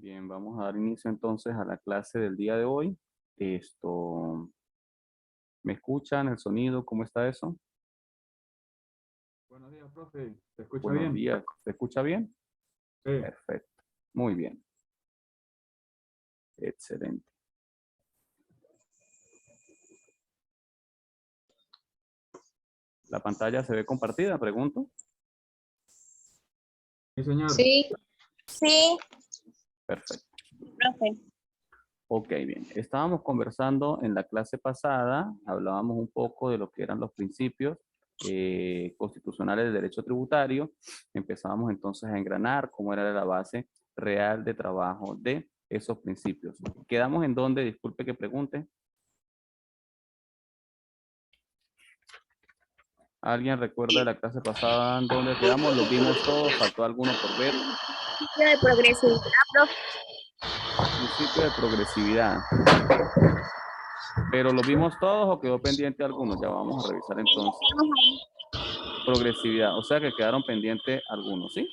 Bien, vamos a dar inicio entonces a la clase del día de hoy. ¿Me escuchan el sonido? ¿Cómo está eso? Buenos días, profe. ¿Se escucha Buenos bien? días. ¿Se escucha bien? Sí. Perfecto. Muy bien. Excelente. ¿La pantalla se ve compartida? Pregunto. Sí, señor. Sí, sí, Perfecto. profe. Ok, bien. Estábamos conversando en la clase pasada, hablábamos un poco de lo que eran los principios constitucionales del derecho tributario. Empezábamos entonces a engranar cómo era la base real de trabajo de esos principios. ¿Quedamos en dónde? Disculpe que pregunte. ¿Alguien recuerda de la clase pasada en dónde quedamos? ¿Los vimos todos? ¿Faltó alguno por ver? De progresividad, profe. Principio de progresividad. ¿Pero los vimos todos o quedó pendiente alguno? Ya vamos a revisar entonces. Progresividad, o sea que quedaron pendientes algunos, ¿sí?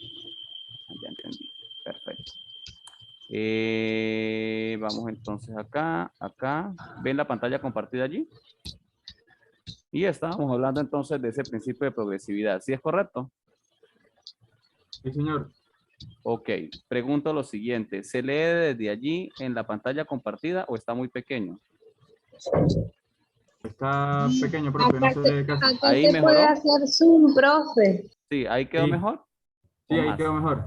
Ya entendí. Perfecto. Vamos entonces acá. ¿Ven la pantalla compartida allí? Y estábamos hablando entonces de ese principio de progresividad. ¿Sí es correcto? Sí, señor. Ok. Pregunto lo siguiente. ¿Se lee desde allí en la pantalla compartida o está muy pequeño? Está pequeño, profe. No se ve casi. Acá ¿Ahí se puede mejoró? hacer zoom, profe. Sí, ¿ahí quedó Sí, mejor? ¿O sí, ahí más? quedó mejor.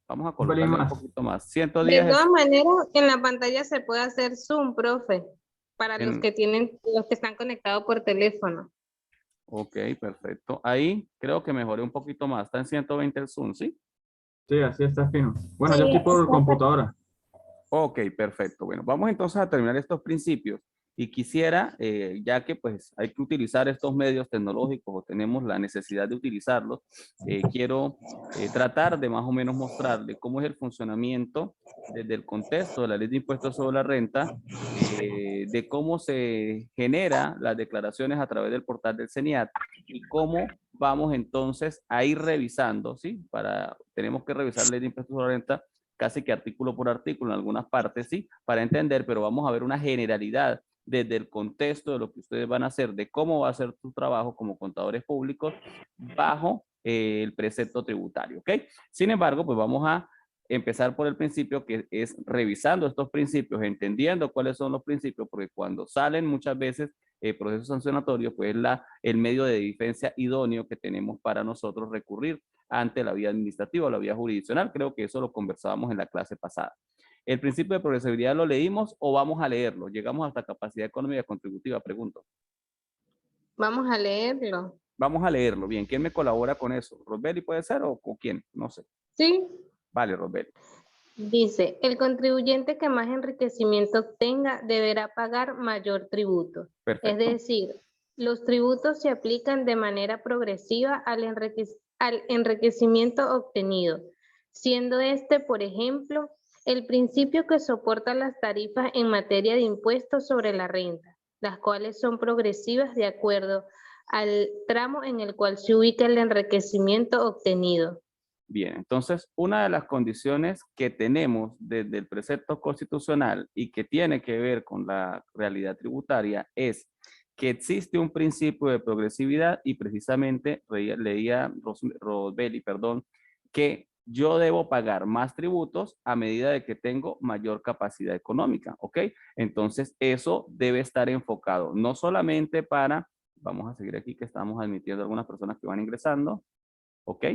Vamos a Un pelín colocarle un más. poquito más. De 110 todas maneras, en la pantalla se puede hacer zoom, profe, para los en, que los que están conectados por teléfono. ok, perfecto. Ahí creo que mejoré un poquito más. Está en 120 el Zoom, ¿sí? Sí, así está fino. Bueno, Sí, yo estoy por computadora. Ok, perfecto. Bueno, vamos entonces a terminar estos principios. Y quisiera, ya que pues hay que utilizar estos medios tecnológicos o tenemos la necesidad de utilizarlos, quiero tratar de más o menos mostrarle cómo es el funcionamiento desde el contexto de la ley de impuestos sobre la renta, de cómo se genera las declaraciones a través del portal del CENIAT y cómo vamos entonces a ir revisando, ¿sí? Tenemos que revisar la ley de impuestos sobre la renta casi que artículo por artículo en algunas partes, sí, para entender, pero vamos a ver una generalidad desde el contexto de lo que ustedes van a hacer, de cómo va a ser tu trabajo como contadores públicos bajo el precepto tributario, ¿ok? Sin embargo, pues vamos a empezar por el principio, que es revisando estos principios, entendiendo cuáles son los principios, porque cuando salen muchas veces procesos sancionatorios, pues es el medio de defensa idóneo que tenemos para nosotros recurrir ante la vía administrativa o la vía jurisdiccional. Creo que eso lo conversábamos en la clase pasada. ¿El principio de progresividad lo leímos o vamos a leerlo? Llegamos hasta capacidad económica contributiva, pregunto. Vamos a leerlo. Vamos a leerlo. Bien, ¿quién me colabora con eso? ¿Rosbeli puede ser o con quién? No sé. Sí, Vale, Rosbeli. dice, el contribuyente que más enriquecimiento obtenga deberá pagar mayor tributo. Es Perfecto. decir, los tributos se aplican de manera progresiva al enriquecimiento obtenido, siendo este, por ejemplo, el principio que soporta las tarifas en materia de impuestos sobre la renta, las cuales son progresivas de acuerdo al tramo en el cual se ubica el enriquecimiento obtenido. Bien, entonces una de las condiciones que tenemos desde el precepto constitucional y que tiene que ver con la realidad tributaria es que existe un principio de progresividad y precisamente leía Rosbelli, perdón, que yo debo pagar más tributos a medida de que tengo mayor capacidad económica, ¿ok? Entonces eso debe estar enfocado no solamente para, vamos a seguir aquí que estamos admitiendo algunas personas que van ingresando, ¿ok?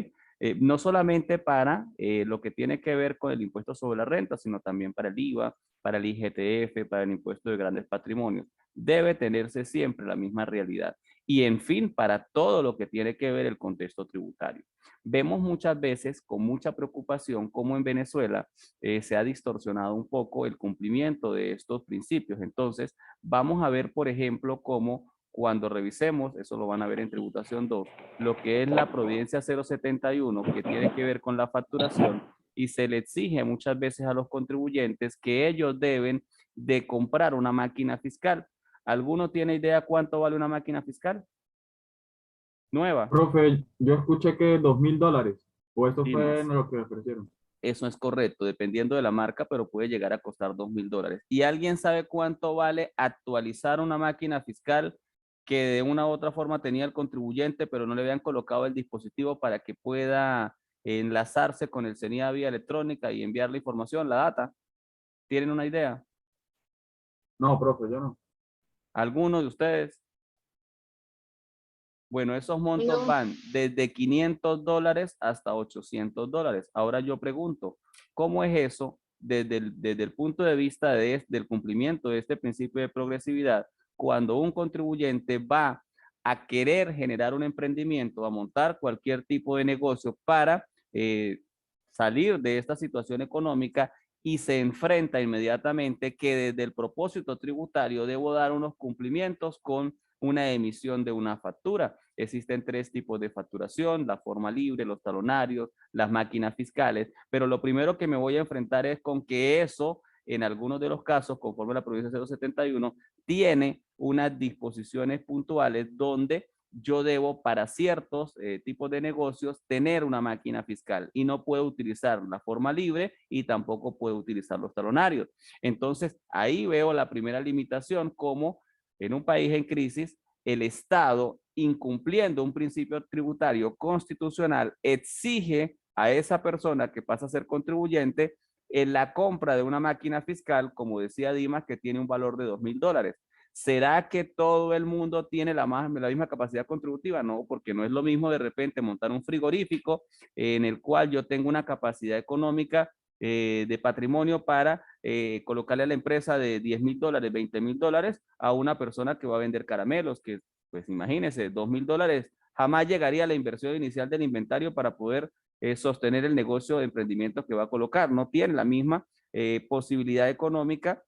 No solamente para lo que tiene que ver con el impuesto sobre la renta, sino también para el IVA, para el IGTF, para el impuesto de grandes patrimonios. Debe tenerse siempre la misma realidad. Y en fin, para todo lo que tiene que ver el contexto tributario. Vemos muchas veces con mucha preocupación cómo en Venezuela se ha distorsionado un poco el cumplimiento de estos principios. Entonces, vamos a ver, por ejemplo, cómo cuando revisemos, eso lo van a ver en tributación 2, lo que es la providencia 071, que tiene que ver con la facturación, y se le exige muchas veces a los contribuyentes que ellos deben de comprar una máquina fiscal. ¿Alguno tiene idea cuánto vale una máquina fiscal? Nueva. Profe, yo escuché que $2.000. O esto Y no fue sé. lo que me ofrecieron. Eso es correcto, dependiendo de la marca, pero puede llegar a costar $2.000. ¿Y alguien sabe cuánto vale actualizar una máquina fiscal que de una u otra forma tenía el contribuyente, pero no le habían colocado el dispositivo para que pueda enlazarse con el CENIA vía electrónica y enviar la información, la data? ¿Tienen una idea? No, profe, yo no. ¿Alguno de ustedes? Bueno, esos montos No. van desde $500 hasta $800. Ahora yo pregunto, ¿cómo es eso desde el punto de vista del cumplimiento de este principio de progresividad cuando un contribuyente va a querer generar un emprendimiento, a montar cualquier tipo de negocio para salir de esta situación económica y se enfrenta inmediatamente que desde el propósito tributario debo dar unos cumplimientos con una emisión de una factura? Existen 3 tipos de facturación: la forma libre, los talonarios, las máquinas fiscales, pero lo primero que me voy a enfrentar es con que eso, en algunos de los casos, conforme a la provincia 071, tiene unas disposiciones puntuales donde yo debo para ciertos tipos de negocios tener una máquina fiscal y no puedo utilizar la forma libre y tampoco puedo utilizar los talonarios. Entonces, ahí veo la primera limitación, como en un país en crisis, el Estado, incumpliendo un principio tributario constitucional, exige a esa persona que pasa a ser contribuyente en la compra de una máquina fiscal, como decía Dimas, que tiene un valor de $2.000. ¿Será que todo el mundo tiene la misma capacidad contributiva? No, porque no es lo mismo de repente montar un frigorífico en el cual yo tengo una capacidad económica de patrimonio para colocarle a la empresa de $10.000, $20.000 a una persona que va a vender caramelos, que pues imagínense, $2.000 jamás llegaría a la inversión inicial del inventario para poder sostener el negocio de emprendimiento que va a colocar. No tiene la misma posibilidad económica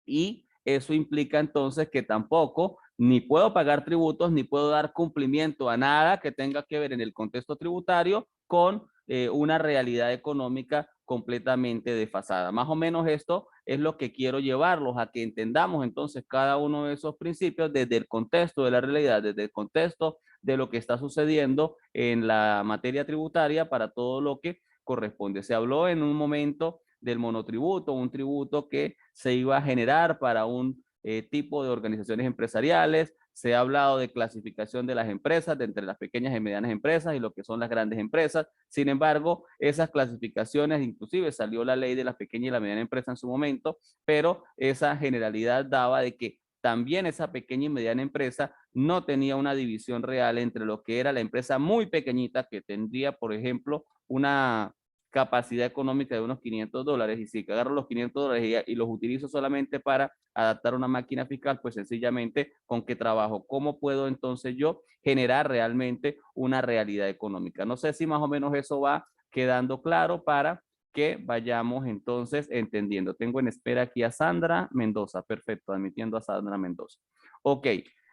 y eso implica entonces que tampoco ni puedo pagar tributos ni puedo dar cumplimiento a nada que tenga que ver en el contexto tributario con una realidad económica completamente desfasada. Más o menos esto es lo que quiero llevarlos a que entendamos entonces cada uno de esos principios desde el contexto de la realidad, desde el contexto de lo que está sucediendo en la materia tributaria para todo lo que corresponde. Se habló en un momento del monotributo, un tributo que se iba a generar para un tipo de organizaciones empresariales. Se ha hablado de clasificación de las empresas, de entre las pequeñas y medianas empresas y lo que son las grandes empresas. Sin embargo, esas clasificaciones, inclusive salió la ley de las pequeñas y la mediana empresa en su momento, pero esa generalidad daba de que también esa pequeña y mediana empresa no tenía una división real entre lo que era la empresa muy pequeñita, que tendría, por ejemplo, una capacidad económica de unos $500, y si agarro los $500 y los utilizo solamente para adaptar una máquina fiscal, pues sencillamente con qué trabajo, cómo puedo entonces yo generar realmente una realidad económica. No sé si más o menos eso va quedando claro para que vayamos entonces entendiendo. Tengo en espera aquí a Sandra Mendoza. Perfecto, admitiendo a Sandra Mendoza. Ok,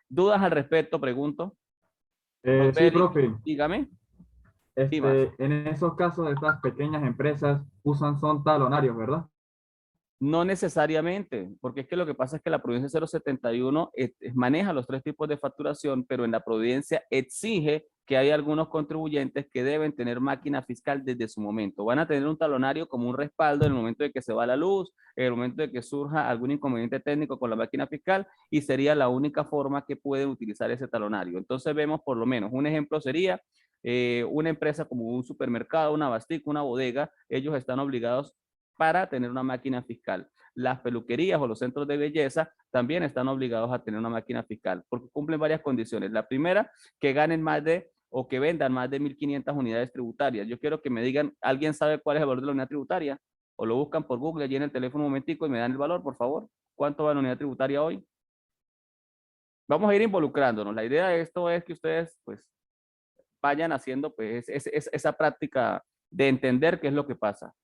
¿dudas al respecto? Pregunto. Sí, Roderick, profe. dígame. Dimas. En esos casos, estas pequeñas empresas son talonarios, ¿verdad? No necesariamente, porque es que lo que pasa es que la Providencia 071 maneja los 3 tipos de facturación, pero en la Providencia exige que hay algunos contribuyentes que deben tener máquina fiscal desde su momento. Van a tener un talonario como un respaldo en el momento de que se va la luz, en el momento de que surja algún inconveniente técnico con la máquina fiscal, y sería la única forma que pueden utilizar ese talonario. Entonces vemos por lo menos, un ejemplo sería una empresa como un supermercado, una bastica, una bodega. Ellos están obligados para tener una máquina fiscal. Las peluquerías o los centros de belleza también están obligados a tener una máquina fiscal porque cumplen varias condiciones. La primera, que ganen más de o que vendan más de 1.500 unidades tributarias. Yo quiero que me digan, ¿alguien sabe cuál es el valor de la unidad tributaria? O lo buscan por Google allí en el teléfono un momentico y me dan el valor, por favor. ¿Cuánto va la unidad tributaria hoy? Vamos a ir involucrándonos. La idea de esto es que ustedes pues vayan haciendo pues esa práctica de entender qué es lo que pasa.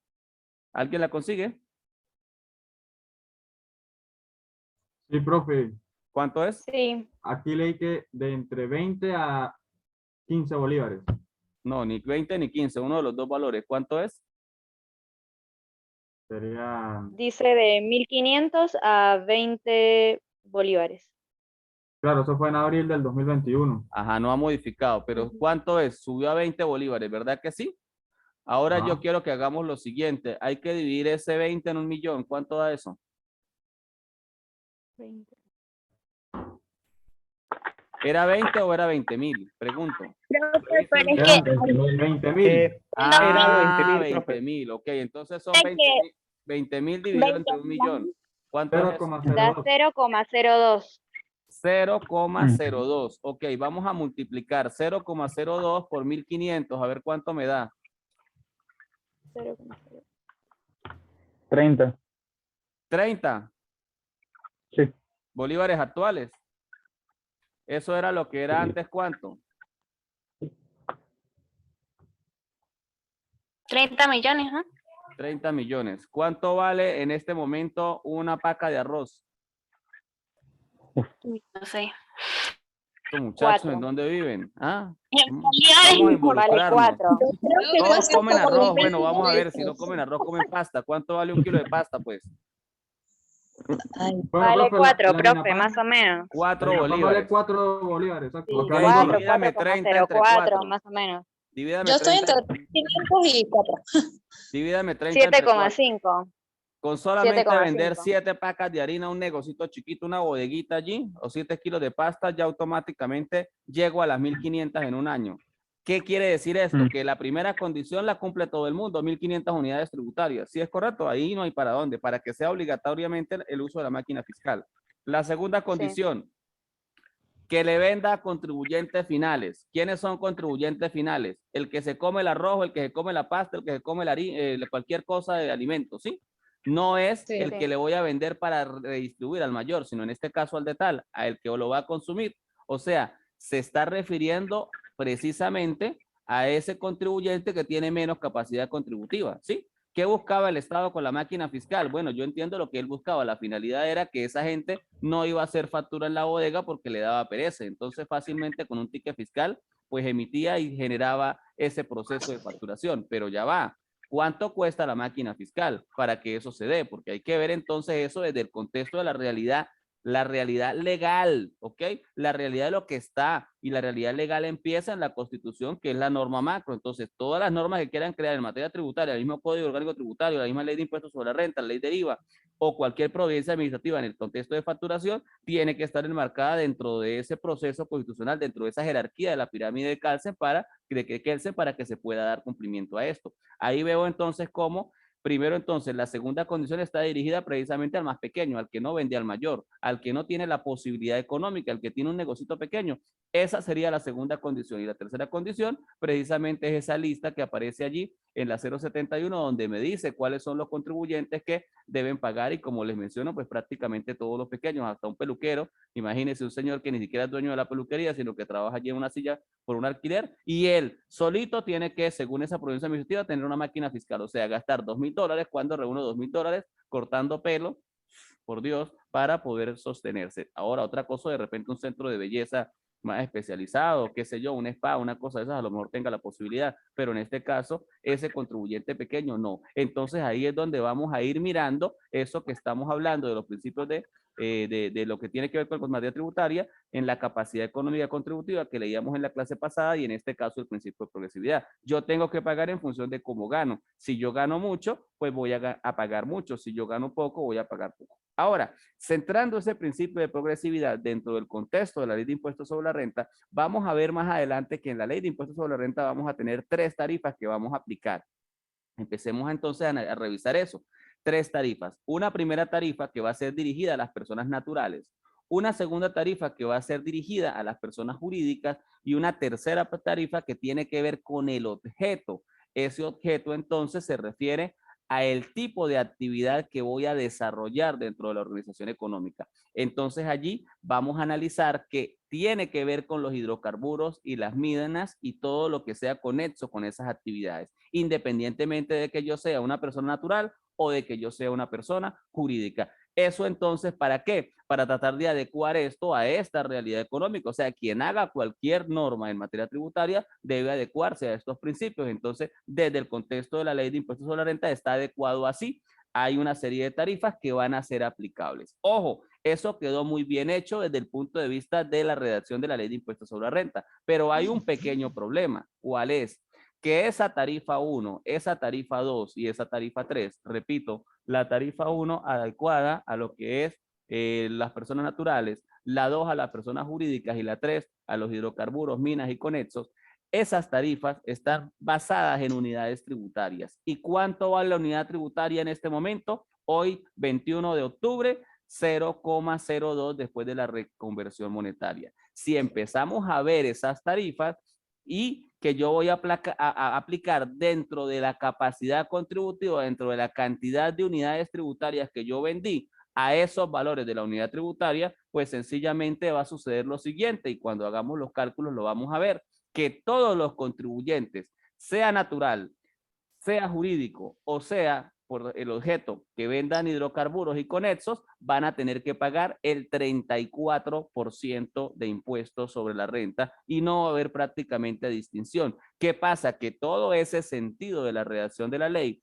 ¿Alguien la consigue? Sí, profe. ¿Cuánto es? Sí. Aquí leí que de entre 20 a 15 bolívares. No, ni 20 ni 15, uno de los dos valores. ¿Cuánto es? Sería, Dice de 1.500 a 20 bolívares. claro, eso fue en abril del 2021. Ajá, no ha modificado, pero ¿cuánto es? Subió a 20 bolívares, ¿verdad que sí? Ahora yo Ajá. quiero que hagamos lo siguiente. Hay que dividir ese 20 en 1.000.000. ¿Cuánto da eso? 20. ¿Era 20 o era 20.000? Pregunto. Profe, pero es Eran que 20.000. Ah, 20.000, profe. 20.000. Ok, entonces son es 20.000. que 20.000 dividido entre 1.000.000. ¿Cuánto es eso? da 0,02. 0,02. 0,02. Ok, vamos a multiplicar 0,02 por 1.500. A ver cuánto me da. 0,02. 30. 30 Sí. bolívares actuales. Eso era lo que era antes, ¿cuánto? 30 millones, ¿no? 30 millones. ¿Cuánto vale en este momento una paca de arroz? No sé. Estos muchachos, ¿en 4. dónde viven? ¿Ah? Vamos a Vale involucrarnos. 4. Todos comen arroz. Bueno, vamos a ver, si no comen arroz, comen pasta. ¿Cuánto vale un kilo de pasta, pues? Bueno, Vale profe, 4, la profe, harina pan- más o menos. 4 la harina pan bolívares. vale 4 bolívares, exacto. Sí, Porque Ok, vale un 4, dólar. divídame 30 entre 4,04, 4. más o menos. Divídame Yo estoy 30, entre 500 y 4. divídame 30 entre 4. 7,5. Con solamente vender 7,5. 7 pacas de harina, un negocito chiquito, una bodeguita allí, o 7 kilos de pasta, ya automáticamente llego a las 1.500 en un año. ¿Qué quiere decir esto? Que la primera condición la cumple todo el mundo, 1.500 unidades tributarias. ¿Sí es correcto? Ahí no hay para dónde, para que sea obligatoriamente el uso de la máquina fiscal. La segunda condición, que le venda a contribuyentes finales. ¿Quiénes son contribuyentes finales? El que se come el arroz, el que se come la pasta, el que se come la cualquier cosa de alimento, ¿sí? No es Sí. el que le voy a vender para redistribuir al mayor, sino en este caso al de tal, a el que lo va a consumir. O sea, se está refiriendo precisamente a ese contribuyente que tiene menos capacidad contributiva, ¿sí? ¿Qué buscaba el Estado con la máquina fiscal? Bueno, yo entiendo lo que él buscaba. La finalidad era que esa gente no iba a hacer factura en la bodega porque le daba pereza. Entonces, fácilmente con un ticket fiscal, pues emitía y generaba ese proceso de facturación. Pero ya va. ¿Cuánto cuesta la máquina fiscal para que eso se dé? Porque hay que ver entonces eso desde el contexto de la realidad legal, ¿ok? La realidad de lo que está, y la realidad legal empieza en la Constitución, que es la norma macro. Entonces, todas las normas que quieran crear en materia tributaria, el mismo Código Orgánico Tributario, la misma Ley de Impuestos sobre la Renta, la Ley de IVA, o cualquier providencia administrativa en el contexto de facturación, tiene que estar enmarcada dentro de ese proceso constitucional, dentro de esa jerarquía de la pirámide de Kelsen para que se pueda dar cumplimiento a esto. Ahí veo entonces cómo primero, entonces, la segunda condición está dirigida precisamente al más pequeño, al que no vende al mayor, al que no tiene la posibilidad económica, al que tiene un negocito pequeño. Esa sería la segunda condición. Y la tercera condición, precisamente, es esa lista que aparece allí en la 071, donde me dice cuáles son los contribuyentes que deben pagar. Y como les menciono, pues prácticamente todos los pequeños, hasta un peluquero. Imagínense un señor que ni siquiera es dueño de la peluquería, sino que trabaja allí en una silla por un alquiler, y él solito tiene que, según esa provincia administrativa, tener una máquina fiscal, o sea, gastar $2.000 cuando reúne $2.000 cortando pelo, por Dios, para poder sostenerse. Ahora, otra cosa, de repente un centro de belleza más especializado, qué sé yo, un spa, una cosa de esas, a lo mejor tenga la posibilidad, pero en este caso, ese contribuyente pequeño no. Entonces ahí es donde vamos a ir mirando eso que estamos hablando de los principios de lo que tiene que ver con materia tributaria en la capacidad económica contributiva que leíamos en la clase pasada, y en este caso el principio de progresividad. Yo tengo que pagar en función de cómo gano. Si yo gano mucho, pues voy a pagar mucho. Si yo gano poco, voy a pagar poco. Ahora, centrando ese principio de progresividad dentro del contexto de la ley de impuestos sobre la renta, vamos a ver más adelante que en la ley de impuestos sobre la renta vamos a tener 3 tarifas que vamos a aplicar. Empecemos entonces a revisar eso. 3 tarifas. Una primera tarifa que va a ser dirigida a las personas naturales, una segunda tarifa que va a ser dirigida a las personas jurídicas, y una tercera tarifa que tiene que ver con el objeto. Ese objeto entonces se refiere a el tipo de actividad que voy a desarrollar dentro de la organización económica. Entonces allí vamos a analizar que tiene que ver con los hidrocarburos y las minas y todo lo que sea conexo con esas actividades, independientemente de que yo sea una persona natural o de que yo sea una persona jurídica. Eso entonces, ¿para qué? Para tratar de adecuar esto a esta realidad económica. O sea, quien haga cualquier norma en materia tributaria debe adecuarse a estos principios. Entonces, desde el contexto de la ley de impuestos sobre la renta está adecuado así. Hay una serie de tarifas que van a ser aplicables. Ojo, eso quedó muy bien hecho desde el punto de vista de la redacción de la ley de impuestos sobre la renta, pero hay un pequeño problema. ¿Cuál es? que esa tarifa 1, esa tarifa 2 y esa tarifa 3, repito, la tarifa 1 adecuada a lo que es las personas naturales, la 2 a las personas jurídicas y la 3 a los hidrocarburos, minas y conexos, esas tarifas están basadas en unidades tributarias. ¿Y cuánto vale la unidad tributaria en este momento? Hoy, 21 de octubre, 0,02 después de la reconversión monetaria. Si empezamos a ver esas tarifas y que yo voy a aplicar dentro de la capacidad contributiva, dentro de la cantidad de unidades tributarias que yo vendí a esos valores de la unidad tributaria, pues sencillamente va a suceder lo siguiente, y cuando hagamos los cálculos lo vamos a ver, que todos los contribuyentes, sea natural, sea jurídico o sea por el objeto que vendan hidrocarburos y conexos, van a tener que pagar el 34% de impuestos sobre la renta y no va a haber prácticamente distinción. ¿Qué pasa? Que todo ese sentido de la redacción de la ley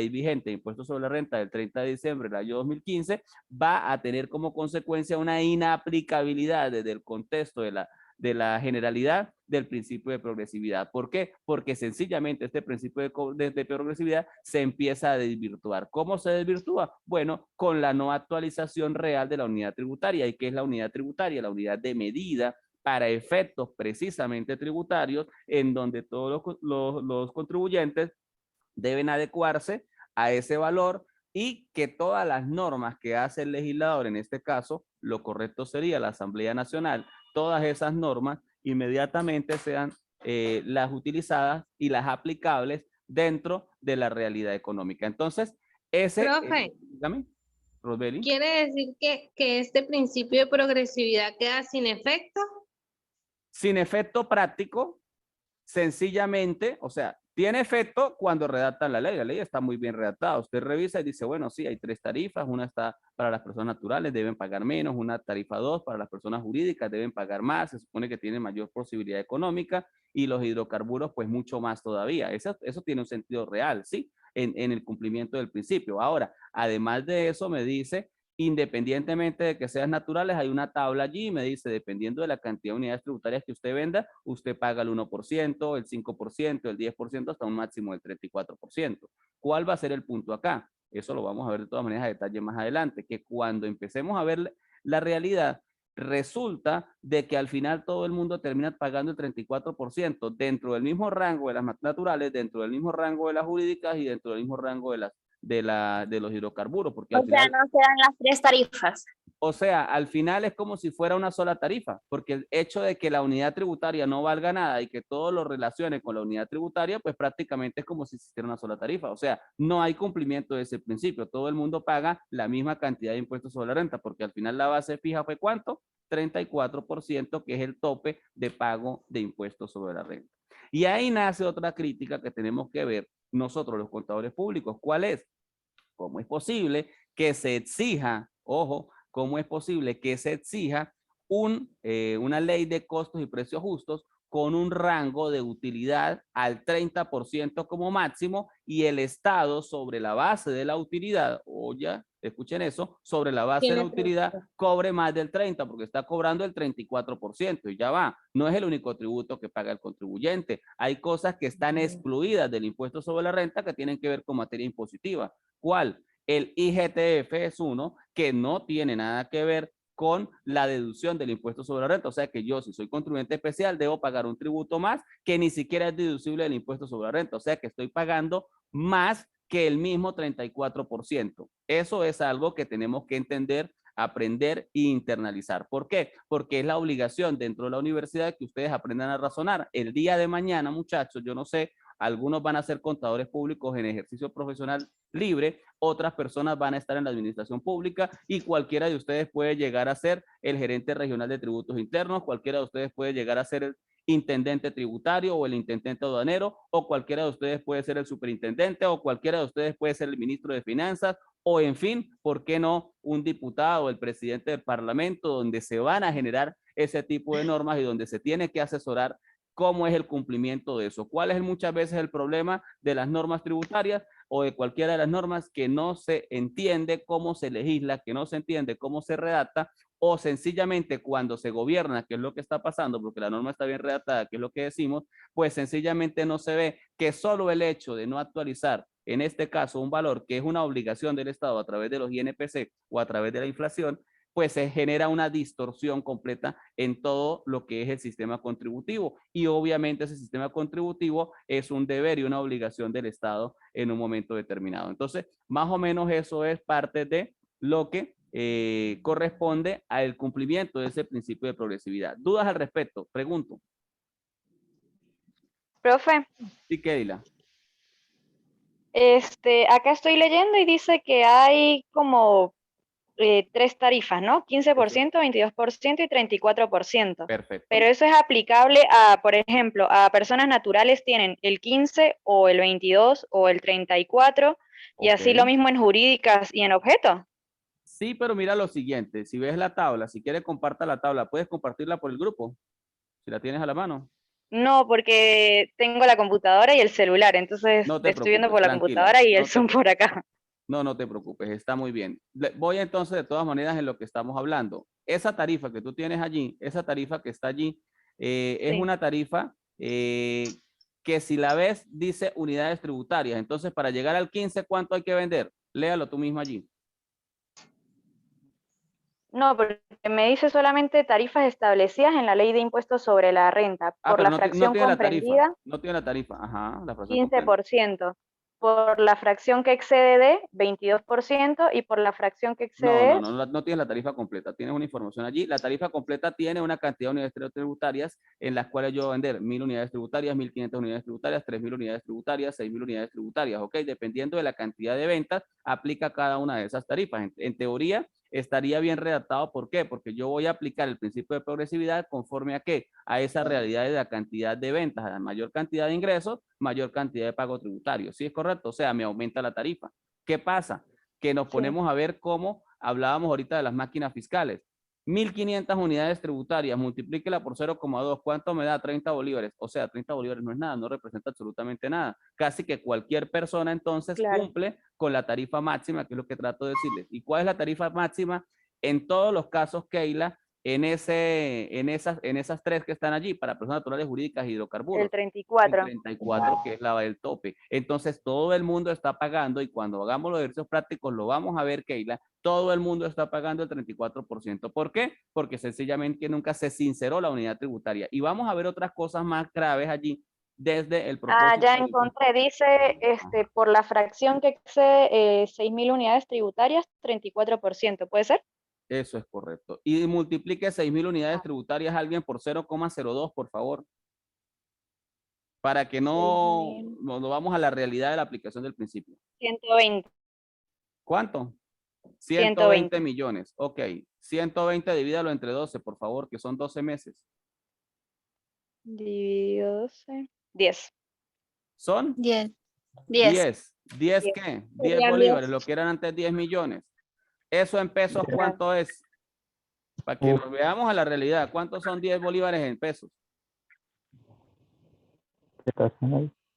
vigente de impuestos sobre la renta del 30 de diciembre del año 2015, va a tener como consecuencia una inaplicabilidad desde el contexto de la generalidad del principio de progresividad. ¿Por qué? Porque sencillamente este principio de progresividad se empieza a desvirtuar. ¿Cómo se desvirtúa? Bueno, con la no actualización real de la unidad tributaria. ¿Y qué es la unidad tributaria? La unidad de medida para efectos precisamente tributarios, en donde todos los contribuyentes deben adecuarse a ese valor, y que todas las normas que hace el legislador, en este caso, lo correcto sería la Asamblea Nacional, todas esas normas inmediatamente sean las utilizadas y las aplicables dentro de la realidad económica. Entonces, ese... Profe, dígame, Rosbeli. ¿quiere decir que este principio de progresividad queda sin efecto? Sin efecto práctico, sencillamente, o sea, tiene efecto cuando redactan la ley está muy bien redactada. Usted revisa y dice, bueno, sí, hay 3 tarifas, una está para las personas naturales, deben pagar menos, una tarifa 2 para las personas jurídicas, deben pagar más, se supone que tienen mayor posibilidad económica, y los hidrocarburos, pues mucho más todavía. Eso tiene un sentido real, ¿sí? En el cumplimiento del principio. Ahora, además de eso, me dice, independientemente de que sean naturales, hay una tabla allí y me dice, dependiendo de la cantidad de unidades tributarias que usted venda, usted paga el 1%, el 5%, el 10%, hasta un máximo del 34%. ¿Cuál va a ser el punto acá? Eso lo vamos a ver de todas maneras a detalle más adelante, que cuando empecemos a ver la realidad, resulta de que al final todo el mundo termina pagando el 34% dentro del mismo rango de las naturales, dentro del mismo rango de las jurídicas y dentro del mismo rango de los hidrocarburos, porque O al sea, final, no quedan las 3 tarifas. o sea, al final es como si fuera una sola tarifa, porque el hecho de que la unidad tributaria no valga nada y que todo lo relacione con la unidad tributaria, pues prácticamente es como si existiera una sola tarifa. O sea, no hay cumplimiento de ese principio. Todo el mundo paga la misma cantidad de impuestos sobre la renta, porque al final la base fija fue ¿cuánto? 34%, que es el tope de pago de impuestos sobre la renta. Y ahí nace otra crítica que tenemos que ver nosotros los contadores públicos. ¿Cuál es? ¿Cómo es posible que se exija, ojo, cómo es posible que se exija una ley de costos y precios justos con un rango de utilidad al 30% como máximo, y el Estado, sobre la base de la utilidad, o ya, escuchen eso, sobre la base de la utilidad, cobre más del 30%, porque está cobrando el 34%, y ya va, no es el único tributo que paga el contribuyente. Hay cosas que están excluidas del impuesto sobre la renta que tienen que ver con materia impositiva. ¿Cuál? El IGTF es uno que no tiene nada que ver con la deducción del impuesto sobre la renta. O sea que yo, si soy contribuyente especial, debo pagar un tributo más que ni siquiera es deducible del impuesto sobre la renta. O sea que estoy pagando más que el mismo 34%. Eso es algo que tenemos que entender, aprender e internalizar. ¿Por qué? Porque es la obligación dentro de la universidad que ustedes aprendan a razonar. El día de mañana, muchachos, yo no sé, algunos van a ser contadores públicos en ejercicio profesional libre, otras personas van a estar en la administración pública, y cualquiera de ustedes puede llegar a ser el gerente regional de tributos internos, cualquiera de ustedes puede llegar a ser el intendente tributario o el intendente aduanero, o cualquiera de ustedes puede ser el superintendente, o cualquiera de ustedes puede ser el ministro de Finanzas, o en fin, ¿por qué no un diputado o el presidente del parlamento, donde se van a generar ese tipo de normas y donde se tiene que asesorar cómo es el cumplimiento de eso? ¿Cuál es muchas veces el problema de las normas tributarias o de cualquiera de las normas? Que no se entiende cómo se legisla, que no se entiende cómo se redacta, o sencillamente cuando se gobierna, que es lo que está pasando, porque la norma está bien redactada, que es lo que decimos, pues sencillamente no se ve que solo el hecho de no actualizar, en este caso, un valor que es una obligación del Estado a través de los INPC o a través de la inflación, pues se genera una distorsión completa en todo lo que es el sistema contributivo. Y obviamente ese sistema contributivo es un deber y una obligación del Estado en un momento determinado. Entonces, más o menos eso es parte de lo que corresponde al cumplimiento de ese principio de progresividad. ¿Dudas al respecto? Pregunto. Profe, Sí, Keila. acá estoy leyendo y dice que hay como tres tarifas, ¿no? 15%, 22% y 34%. Perfecto. Pero eso es aplicable a, por ejemplo, a personas naturales tienen el 15 o el 22 o el 34 y así Ok. lo mismo en jurídicas y en objetos. Sí, pero mira lo siguiente, si ves la tabla, si quieres comparta la tabla, puedes compartirla por el grupo, si la tienes a la mano. No, porque tengo la computadora y el celular, entonces No te estoy viendo preocupes, por la tranquila, computadora y el no te Zoom por acá. No te preocupes, está muy bien. Voy entonces de todas maneras en lo que estamos hablando. Esa tarifa que tú tienes allí, esa tarifa que está allí, es Sí. una tarifa que si la ves dice unidades tributarias. Entonces, para llegar al 15, ¿cuánto hay que vender? Léalo tú mismo allí. No, porque me dice solamente tarifas establecidas en la ley de impuestos sobre la renta. Ah, Por pero la no fracción tiene la tarifa. comprendida, No tiene la tarifa. Ajá, la fracción comprendida. 15%. Por la fracción que excede de 22% y por la fracción que excede de No tienes la tarifa completa. Tienes una información allí. La tarifa completa tiene una cantidad de unidades tributarias en las cuales yo voy a vender 1000 unidades tributarias, 1500 unidades tributarias, 3000 unidades tributarias, 6000 unidades tributarias. ¿Ok? Dependiendo de la cantidad de ventas, aplica cada una de esas tarifas. En teoría, estaría bien redactado. ¿Por qué? Porque yo voy a aplicar el principio de progresividad conforme a qué? A esa realidad de la cantidad de ventas. A mayor cantidad de ingresos, mayor cantidad de pago tributario. ¿Sí es correcto? O sea, me aumenta la tarifa. ¿Qué pasa? Que nos ponemos a ver cómo hablábamos ahorita de las máquinas fiscales. 1500 unidades tributarias, multiplíquela por 0,2, ¿cuánto me da? 30 bolívares. O sea, 30 bolívares no es nada, no representa absolutamente nada. Casi que cualquier persona entonces Claro. cumple con la tarifa máxima, que es lo que trato de decirles. ¿Y cuál es la tarifa máxima? En todos los casos, Keila, en esas tres que están allí, para personas naturales, jurídicas y hidrocarburos. el 34. 34, que es la del tope. Entonces, todo el mundo está pagando y cuando hagamos los ejercicios prácticos lo vamos a ver, Keila, todo el mundo está pagando el 34%. ¿Por qué? Porque sencillamente nunca se sinceró la unidad tributaria. Y vamos a ver otras cosas más graves allí desde el propósito. Ya encontré, dice, por la fracción que excede 6.000 unidades tributarias, 34%, ¿puede ser? Eso es correcto. Y multiplique 6000 unidades tributarias a alguien por 0,02, por favor. Para que no vamos a la realidad de la aplicación del principio. 120. ¿Cuánto? 120 millones. Ok. 120 divídalo entre 12, por favor, que son 12 meses. dividido 12. 10. ¿Son? 10. 10. ¿10 qué? 10 Serían bolívares, 10. lo que eran antes 10 millones. ¿Eso en pesos cuánto es? Para que nos veamos a la realidad. ¿Cuántos son 10 bolívares en pesos?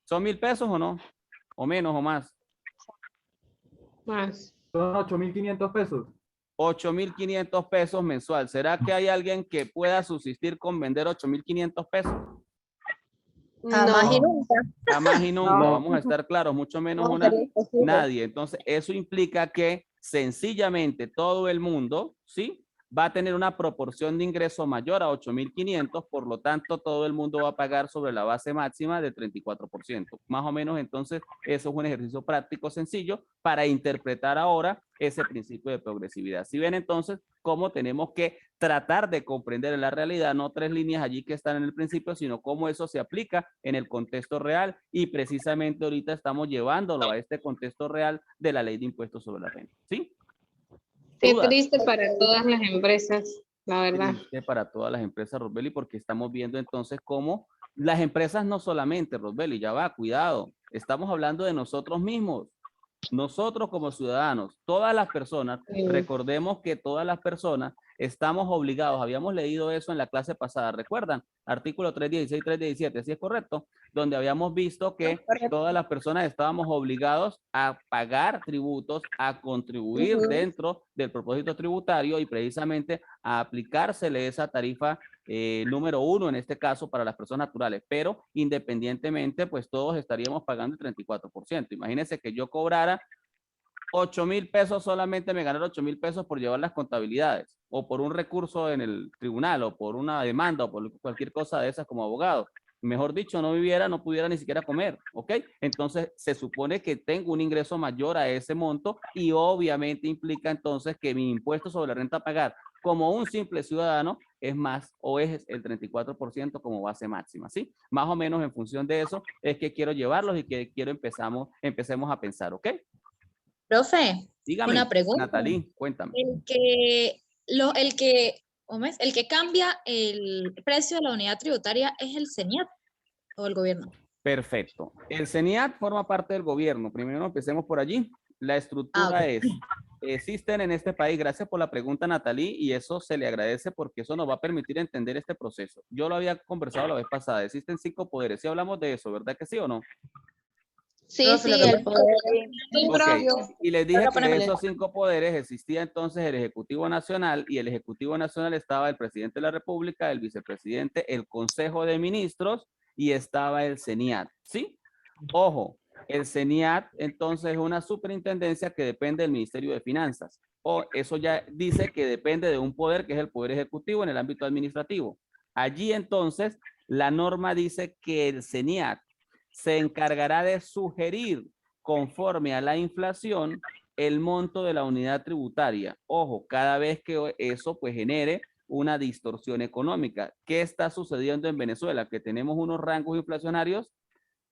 ¿Son 1000 pesos o no? ¿O menos o más? Más. Son 8.500 pesos. 8500 pesos mensual. ¿Será que hay alguien que pueda subsistir con vender 8500 pesos? Jamás y No, nunca. Jamás y nunca, No. vamos a estar claros, mucho menos no sería posible. nadie. Entonces, eso implica que sencillamente todo el mundo, ¿sí? Va a tener una proporción de ingreso mayor a 8500, por lo tanto, todo el mundo va a pagar sobre la base máxima del 34%. Más o menos, entonces, eso es un ejercicio práctico sencillo para interpretar ahora ese principio de progresividad. Si ven entonces cómo tenemos que tratar de comprender en la realidad, no 3 líneas allí que están en el principio, sino cómo eso se aplica en el contexto real, y precisamente ahorita estamos llevándolo a este contexto real de la ley de impuestos sobre la renta. ¿Sí? Qué ¿Dudas? triste para todas las empresas, la verdad. Triste para todas las empresas, Rosbeli, porque estamos viendo entonces cómo las empresas no solamente, Rosbeli, ya va, cuidado, estamos hablando de nosotros mismos. Nosotros como ciudadanos, todas las personas, recordemos que todas las personas estamos obligados, habíamos leído eso en la clase pasada, ¿recuerdan? Artículo 316, 317, ¿sí es correcto? Donde habíamos visto que todas las personas estábamos obligados a pagar tributos, a contribuir dentro del propósito tributario y precisamente a aplicársele esa tarifa número 1 en este caso para las personas naturales, pero independientemente, pues todos estaríamos pagando el 34%. Imagínense que yo cobrara 8,000 pesos, solamente me ganara 8,000 pesos por llevar las contabilidades o por un recurso en el tribunal o por una demanda o por cualquier cosa de esas como abogado. Mejor dicho, no viviera, no pudiera ni siquiera comer, ¿ok? Entonces, se supone que tengo un ingreso mayor a ese monto y obviamente implica entonces que mi impuesto sobre la renta a pagar como un simple ciudadano es más o es el 34% como base máxima, ¿sí? Más o menos en función de eso es que quiero llevarlos y que quiero empecemos a pensar, ¿ok? Profe, Dígame, una pregunta. Natalie, cuéntame. El que cambia el precio de la unidad tributaria es el CENIAT o el gobierno. Perfecto. El CENIAT forma parte del gobierno. Primero empecemos por allí. La estructura Ok. existen en este país, gracias por la pregunta, Natalie, y eso se le agradece porque eso nos va a permitir entender este proceso. Yo lo había conversado la vez pasada. Existen 5 poderes. ¿Sí hablamos de eso, verdad que sí o no? Sí, Profe, lo sí, que el pasa poder Ok, y les dije que de ponémosle. esos 5 poderes existía entonces el Ejecutivo Nacional y el Ejecutivo Nacional estaba el Presidente de la República, el Vicepresidente, el Consejo de Ministros y estaba el CENIAT, ¿sí? Ojo, el CENIAT entonces es una superintendencia que depende del Ministerio de Finanzas. O eso ya dice que depende de un poder que es el Poder Ejecutivo en el ámbito administrativo. Allí entonces la norma dice que el CENIAT se encargará de sugerir conforme a la inflación el monto de la unidad tributaria. Ojo, cada vez que eso pues genere una distorsión económica. ¿Qué está sucediendo en Venezuela? Que tenemos unos rangos inflacionarios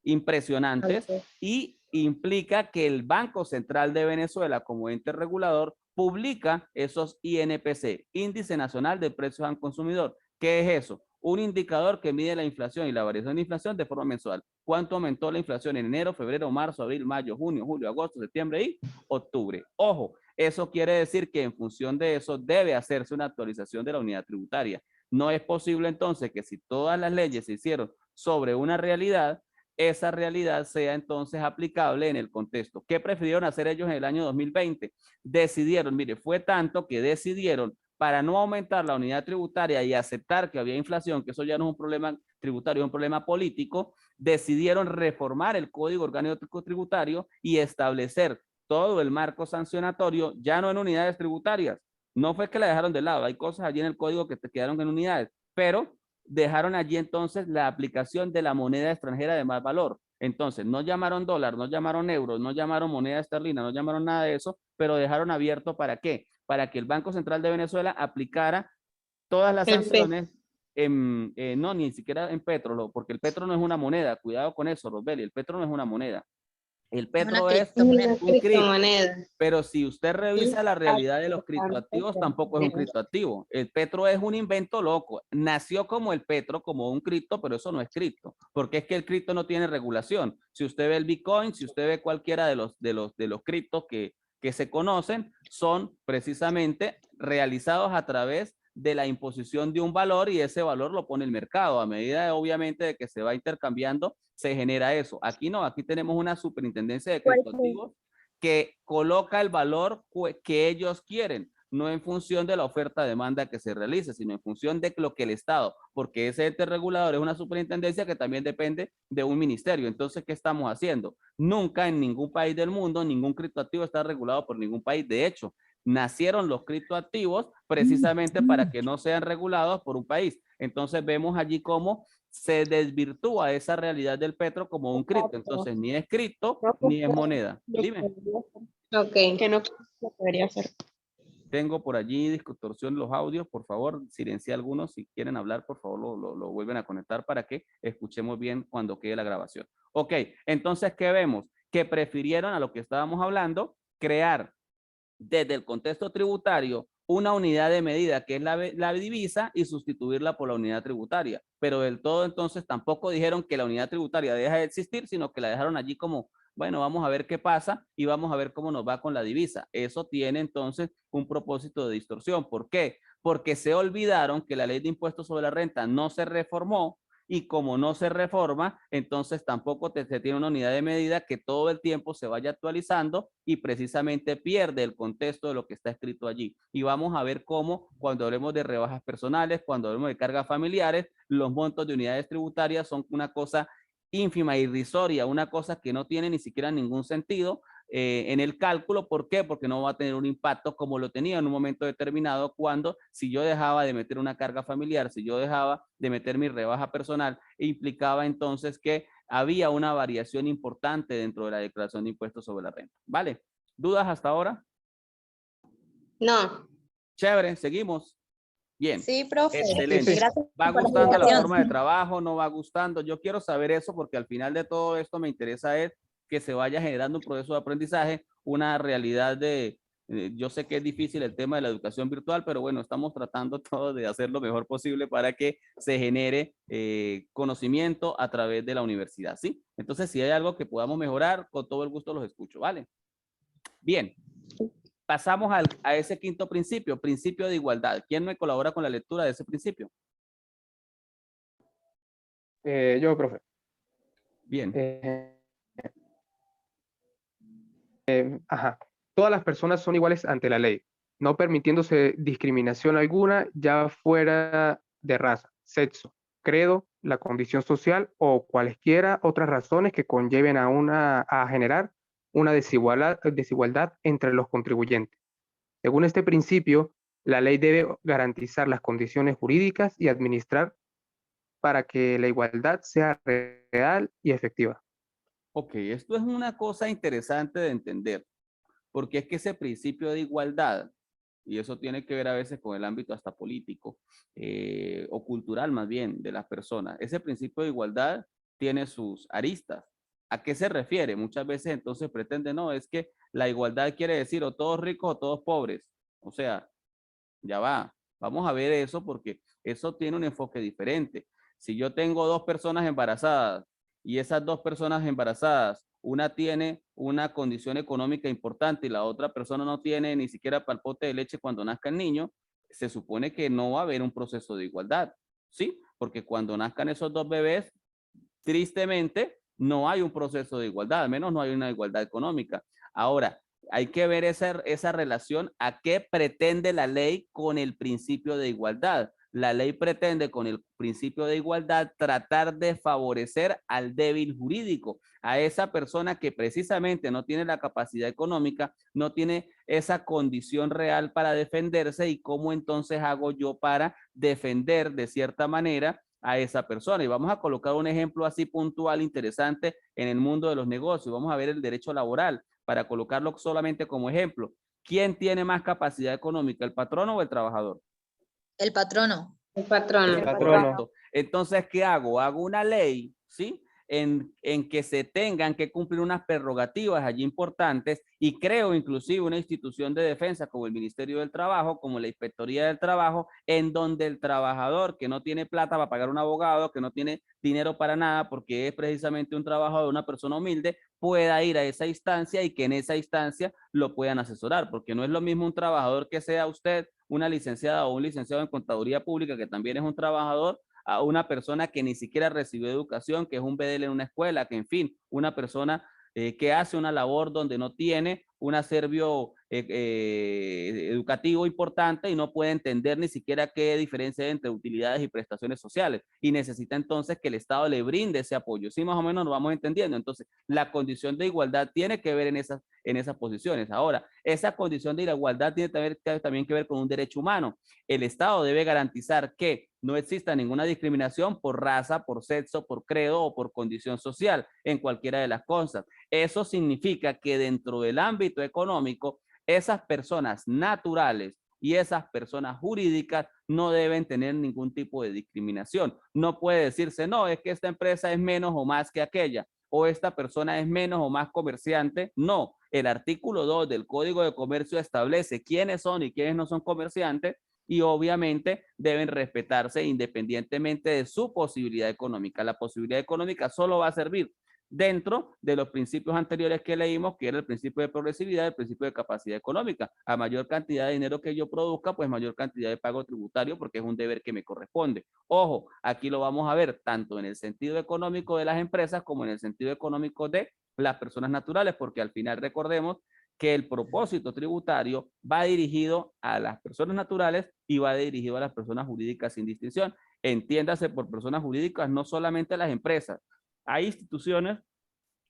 impresionantes y implica que el Banco Central de Venezuela como ente regulador publica esos INPC, Índice Nacional de Precios al Consumidor. ¿Qué es eso? Un indicador que mide la inflación y la variación de inflación de forma mensual. ¿Cuánto aumentó la inflación en enero, febrero, marzo, abril, mayo, junio, julio, agosto, septiembre y octubre? Ojo, eso quiere decir que en función de eso debe hacerse una actualización de la unidad tributaria. No es posible entonces que si todas las leyes se hicieron sobre una realidad, esa realidad sea entonces aplicable en el contexto. ¿Qué prefirieron hacer ellos en el año 2020? Decidieron, mire, fue tanto que decidieron para no aumentar la unidad tributaria y aceptar que había inflación, que eso ya no es un problema tributario, es un problema político, decidieron reformar el Código Orgánico Tributario y establecer todo el marco sancionatorio ya no en unidades tributarias. No fue que la dejaron de lado, hay cosas allí en el código que te quedaron en unidades, pero dejaron allí entonces la aplicación de la moneda extranjera de más valor. Entonces, no llamaron dólar, no llamaron euros, no llamaron moneda esterlina, no llamaron nada de eso, pero dejaron abierto ¿para qué? Para que el Banco Central de Venezuela aplicara todas las sanciones, no, ni siquiera en petro, porque el petro no es una moneda, cuidado con eso, Rosbeli, el petro no es una moneda. El petro es una un cripto, criptomoneda. pero si usted revisa la realidad de los criptoactivos, tampoco es un criptoactivo. El petro es un invento loco. Nació como el petro, como un cripto, pero eso no es cripto, porque es que el cripto no tiene regulación. Si usted ve el Bitcoin, si usted ve cualquiera de los criptos que se conocen, son precisamente realizados a través de la imposición de un valor y ese valor lo pone el mercado. A medida, obviamente, de que se va intercambiando, se genera eso. Aquí no, aquí tenemos una superintendencia de criptoactivos que coloca el valor que ellos quieren, no en función de la oferta-demanda que se realice, sino en función de lo que el Estado, porque ese ente regulador es una superintendencia que también depende de un ministerio. Entonces, ¿qué estamos haciendo? Nunca en ningún país del mundo, ningún criptoactivo está regulado por ningún país. De hecho, nacieron los criptoactivos precisamente para que no sean regulados por un país. Entonces, vemos allí cómo se desvirtúa esa realidad del petro como un cripto. Entonces, ni es cripto ni es moneda. Dime. Ok. Que no debería ser. Tengo por allí distorsión los audios. Por favor, silencia algunos. Si quieren hablar, por favor, lo vuelven a conectar para que escuchemos bien cuando quede la grabación. Ok, entonces, ¿qué vemos? Que prefirieron a lo que estábamos hablando, crear desde el contexto tributario una unidad de medida que es la divisa y sustituirla por la unidad tributaria. Pero del todo entonces tampoco dijeron que la unidad tributaria deja de existir, sino que la dejaron allí como, bueno, vamos a ver qué pasa y vamos a ver cómo nos va con la divisa. Eso tiene entonces un propósito de distorsión. ¿Por qué? porque se olvidaron que la ley de impuestos sobre la renta no se reformó, y como no se reforma, entonces tampoco se tiene una unidad de medida que todo el tiempo se vaya actualizando y precisamente pierde el contexto de lo que está escrito allí. Y vamos a ver cómo cuando hablemos de rebajas personales, cuando hablemos de cargas familiares, los montos de unidades tributarias son una cosa ínfima, irrisoria, una cosa que no tiene ni siquiera ningún sentido en el cálculo. ¿Por qué? Porque no va a tener un impacto como lo tenía en un momento determinado, cuando si yo dejaba de meter una carga familiar, si yo dejaba de meter mi rebaja personal, implicaba entonces que había una variación importante dentro de la declaración de impuestos sobre la renta. ¿Vale? ¿Dudas hasta ahora? No. Chévere, seguimos. Bien. Sí, profe. Excelente. Gracias ¿Va por la gustando la explicación. forma de trabajo? ¿No va gustando? Yo quiero saber eso porque al final de todo esto me interesa es que se vaya generando un proceso de aprendizaje, una realidad de, yo sé que es difícil el tema de la educación virtual, pero bueno, estamos tratando todos de hacer lo mejor posible para que se genere conocimiento a través de la universidad, ¿sí? Entonces, si hay algo que podamos mejorar, con todo el gusto los escucho, ¿vale? Bien. Pasamos a ese quinto principio, principio de igualdad. ¿Quién me colabora con la lectura de ese principio? Yo, profe. Bien. Ajá. Todas las personas son iguales ante la ley, no permitiéndose discriminación alguna, ya fuera de raza, sexo, credo, la condición social o cualesquiera otras razones que conlleven a generar una desigualdad entre los contribuyentes. Según este principio, la ley debe garantizar las condiciones jurídicas y administrar para que la igualdad sea real y efectiva. Ok, esto es una cosa interesante de entender, porque es que ese principio de igualdad, y eso tiene que ver a veces con el ámbito hasta político o cultural más bien de las personas, ese principio de igualdad tiene sus aristas. ¿A qué se refiere? Muchas veces entonces pretende, no, es que la igualdad quiere decir o todos ricos o todos pobres. O sea, ya va, vamos a ver eso porque eso tiene un enfoque diferente. Si yo tengo dos personas embarazadas y esas dos personas embarazadas, una tiene una condición económica importante y la otra persona no tiene ni siquiera para el pote de leche cuando nazca el niño, se supone que no va a haber un proceso de igualdad, ¿sí? Porque cuando nazcan esos dos bebés, tristemente, no hay un proceso de igualdad, al menos no hay una igualdad económica. Ahora, hay que ver esa relación a qué pretende la ley con el principio de igualdad. La ley pretende con el principio de igualdad tratar de favorecer al débil jurídico, a esa persona que precisamente no tiene la capacidad económica, no tiene esa condición real para defenderse, y cómo entonces hago yo para defender de cierta manera a esa persona. Y vamos a colocar un ejemplo así puntual, interesante en el mundo de los negocios. Vamos a ver el derecho laboral para colocarlo solamente como ejemplo. ¿Quién tiene más capacidad económica, el patrono o el trabajador? El patrono. El patrono. El patrono. Entonces, ¿qué hago? Hago una ley, ¿sí? En que se tengan que cumplir unas prerrogativas allí importantes, y creo inclusive una institución de defensa como el Ministerio del Trabajo, como la Inspectoría del Trabajo, en donde el trabajador que no tiene plata para pagar un abogado, que no tiene dinero para nada porque es precisamente un trabajador, una persona humilde, pueda ir a esa instancia y que en esa instancia lo puedan asesorar, porque no es lo mismo un trabajador que sea usted una licenciada o un licenciado en contaduría pública, que también es un trabajador, a una persona que ni siquiera recibió educación, que es un BDL en una escuela, que en fin, una persona que hace una labor donde no tiene un acervo educativo importante y no puede entender ni siquiera qué diferencia hay entre utilidades y prestaciones sociales, y necesita entonces que el Estado le brinde ese apoyo. Sí, más o menos nos vamos entendiendo. Entonces, la condición de igualdad tiene que ver en esas posiciones. Ahora, esa condición de igualdad tiene también que ver con un derecho humano. El Estado debe garantizar que no exista ninguna discriminación por raza, por sexo, por credo o por condición social en cualquiera de las cosas. Eso significa que dentro del ámbito económico, esas personas naturales y esas personas jurídicas no deben tener ningún tipo de discriminación. No puede decirse, no, es que esta empresa es menos o más que aquella, o esta persona es menos o más comerciante. No, el artículo 2 del Código de Comercio establece quiénes son y quiénes no son comerciantes, y obviamente deben respetarse independientemente de su posibilidad económica. La posibilidad económica solo va a servir dentro de los principios anteriores que leímos, que era el principio de progresividad y el principio de capacidad económica. A mayor cantidad de dinero que yo produzca, pues mayor cantidad de pago tributario, porque es un deber que me corresponde. Ojo, aquí lo vamos a ver tanto en el sentido económico de las empresas como en el sentido económico de las personas naturales, porque al final recordemos que el propósito tributario va dirigido a las personas naturales y va dirigido a las personas jurídicas sin distinción. Entiéndase por personas jurídicas no solamente las empresas. Hay instituciones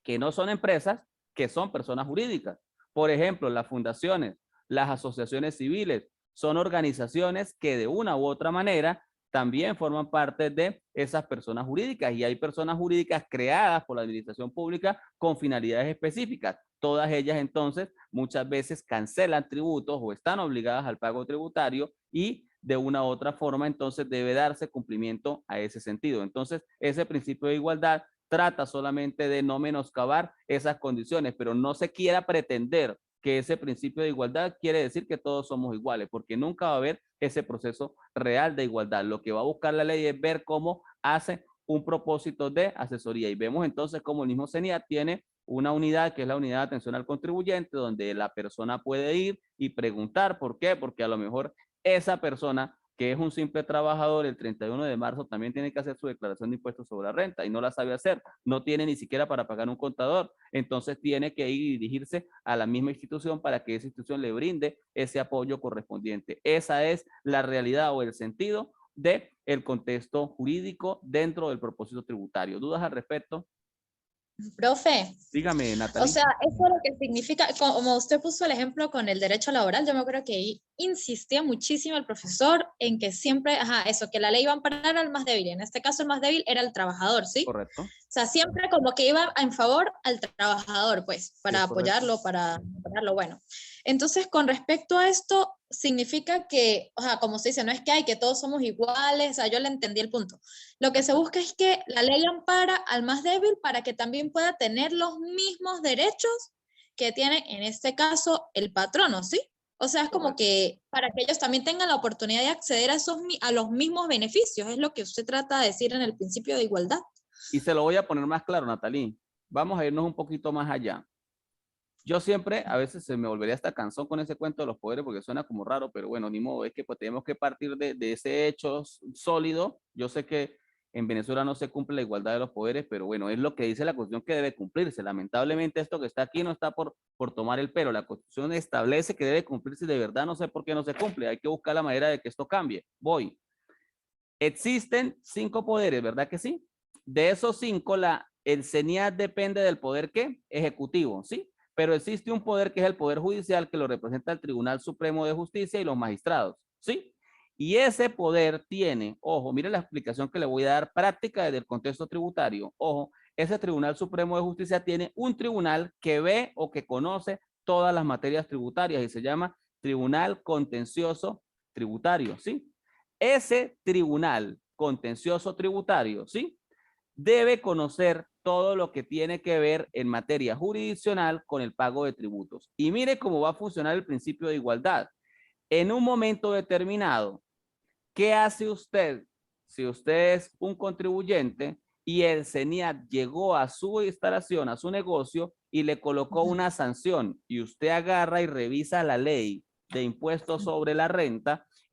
que no son empresas, que son personas jurídicas. Por ejemplo, las fundaciones, las asociaciones civiles, son organizaciones que de una u otra manera también forman parte de esas personas jurídicas, y hay personas jurídicas creadas por la administración pública con finalidades específicas. Todas ellas entonces muchas veces cancelan tributos o están obligadas al pago tributario, y de una u otra forma entonces debe darse cumplimiento a ese sentido. Entonces ese principio de igualdad trata solamente de no menoscabar esas condiciones, pero no se quiera pretender que ese principio de igualdad quiere decir que todos somos iguales, porque nunca va a haber ese proceso real de igualdad. Lo que va a buscar la ley es ver cómo hace un propósito de asesoría, y vemos entonces cómo el mismo CENIAT tiene una unidad que es la unidad de atención al contribuyente, donde la persona puede ir y preguntar. ¿Por qué? Porque a lo mejor esa persona que es un simple trabajador, el 31 de marzo también tiene que hacer su declaración de impuestos sobre la renta y no la sabe hacer, no tiene ni siquiera para pagar un contador, entonces tiene que ir y dirigirse a la misma institución para que esa institución le brinde ese apoyo correspondiente. Esa es la realidad o el sentido del contexto jurídico dentro del propósito tributario. ¿Dudas al respecto? Profe, Dígame, Natalie. o sea, eso lo que significa, como usted puso el ejemplo con el derecho laboral, yo me acuerdo que ahí insistía muchísimo el profesor en que siempre, eso, que la ley iba a amparar al más débil. En este caso el más débil era el trabajador, ¿sí? Correcto. O sea, siempre como que iba en favor al trabajador, pues, para Sí, apoyarlo, para apoyarlo, bueno. Entonces, con respecto a esto, significa que, o sea, como se dice, no es que hay que todos somos iguales, o sea, yo le entendí el punto. Lo que se busca es que la ley ampara al más débil para que también pueda tener los mismos derechos que tiene, en este caso, el patrono, ¿sí? O sea, es como que para que ellos también tengan la oportunidad de acceder a los mismos beneficios, es lo que usted trata de decir en el principio de igualdad. Y se lo voy a poner más claro, Natalie. Vamos a irnos un poquito más allá. Yo siempre, a veces se me volvería hasta cansón con ese cuento de los poderes porque suena como raro, pero bueno, ni modo, es que pues tenemos que partir de ese hecho sólido. Yo sé que en Venezuela no se cumple la igualdad de los poderes, pero bueno, es lo que dice la Constitución que debe cumplirse. Lamentablemente esto que está aquí no está por tomar el pelo. La Constitución establece que debe cumplirse y de verdad no sé por qué no se cumple. Hay que buscar la manera de que esto cambie. Voy. Existen 5 poderes, ¿verdad que sí? De esos 5, el CENIAT depende del poder ¿qué? Ejecutivo, ¿sí? Pero existe un poder que es el Poder Judicial, que lo representa el Tribunal Supremo de Justicia y los magistrados, ¿sí? Y ese poder tiene, ojo, mire la explicación que le voy a dar práctica desde el contexto tributario, ojo, ese Tribunal Supremo de Justicia tiene un tribunal que ve o que conoce todas las materias tributarias y se llama Tribunal Contencioso Tributario, ¿sí? Ese Tribunal Contencioso Tributario, ¿sí? Debe conocer todo lo que tiene que ver en materia jurisdiccional con el pago de tributos. Y mire cómo va a funcionar el principio de igualdad. En un momento determinado, ¿qué hace usted si usted es un contribuyente y el CENIAT llegó a su instalación, a su negocio y le colocó una sanción y usted agarra y revisa la ley de impuestos sobre la renta